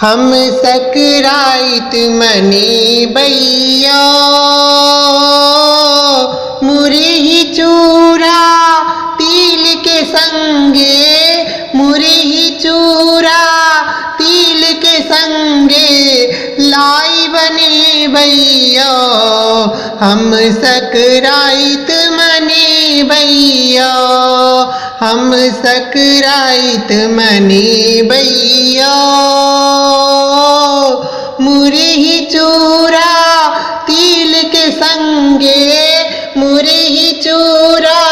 हम सकराइत मने भैया मुरही चूरा तिल के संगे, मुरही चूरा तिल के संगे लाई बने भैया। हम सकराइत मने भैया, हम सकराइत मने भैया मुरही चूरा तिल के संगे, मुरही चूरा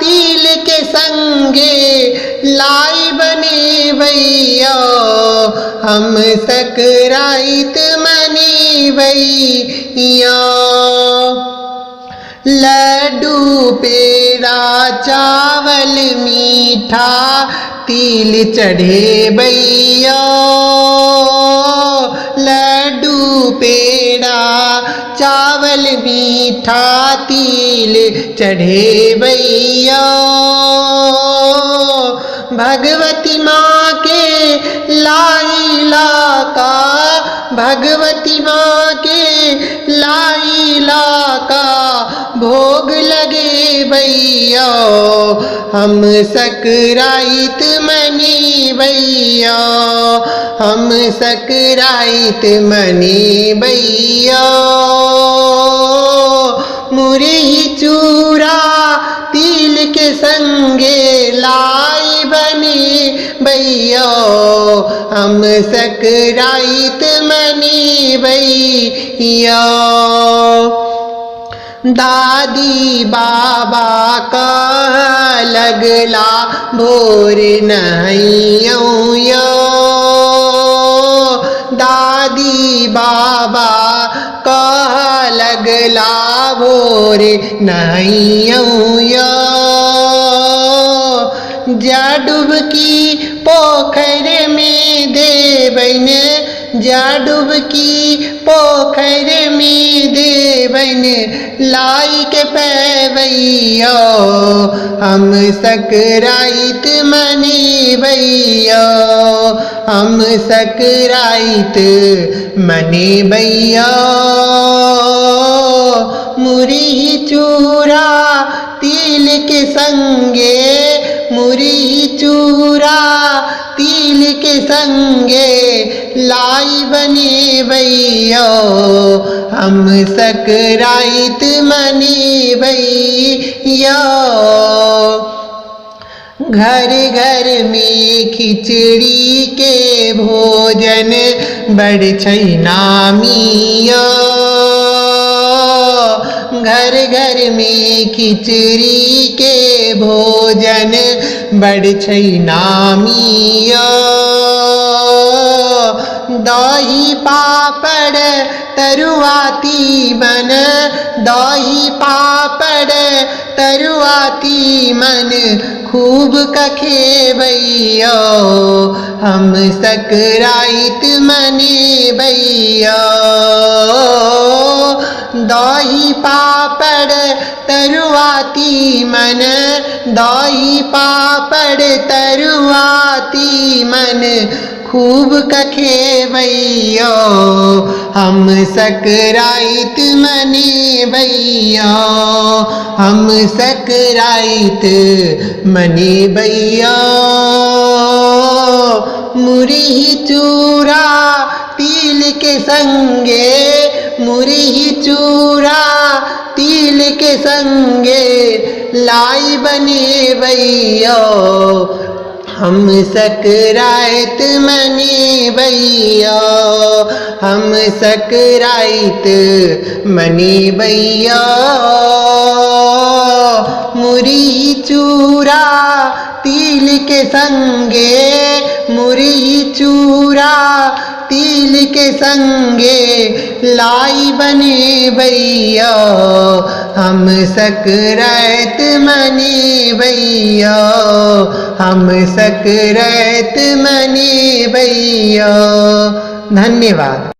तिल के संगे लाई बने भैया। हम सकराइत मने भैया। लड्डू पेड़ा चावल मीठा तिल चढ़े भैया, लड्डू पेड़ा चावल मीठा तिल चढ़े भैया। भगवती माँ के लाइला का, भगवती माँ के लाइला का भोग लगे भैया। हम सकराइत मने भैया, हम सकराइत मने भैया मुरही चूरा तिल के संगे लाई बने भैया। हम सकराइत मने भैया। दादी बाबा का लगला भोर नैया, दादी बाबा का लगला भोर नैया। जा डुबकी पोखर में देबन, जा डुबकी पोखर में देबन लाई के पैवैया। हम सकराइत मने भैया, हम सकराइत मने भैया मुरही चूरा तिल के संगे, मुरही चूरा तिल के संगे लाई बने भैया। हम सकराइत मने भैया। घर घर में खिचड़ी के भोजन बड़ छै नामिया, घर घर में खिचड़ी के भोजन बड़ छै नामिया। दही पापड़ तरुआ तीमन, दही पापड़ तरुआ तीमन खूब कखे भैया। हम सकराइत मने भैया। दही पापड़ तरुआ तीमन, दही पापड़ तरुआ तीमन खूब कखे भैया। हम सकराइत मने भैया, हम सकराइत मने भैया मुरही चूरा तिल के संगे, मुरही चूरा तिल के संगे लाई बने भैया। हम सकराइत मने भैया, हम सकराइत मने भैया मुरही चूरा तिल के संगे, मुरही चूरा तिल के संगे लाई बने भैया। हम सकराइत मने भैया, हम सकराइत मने भैया। धन्यवाद।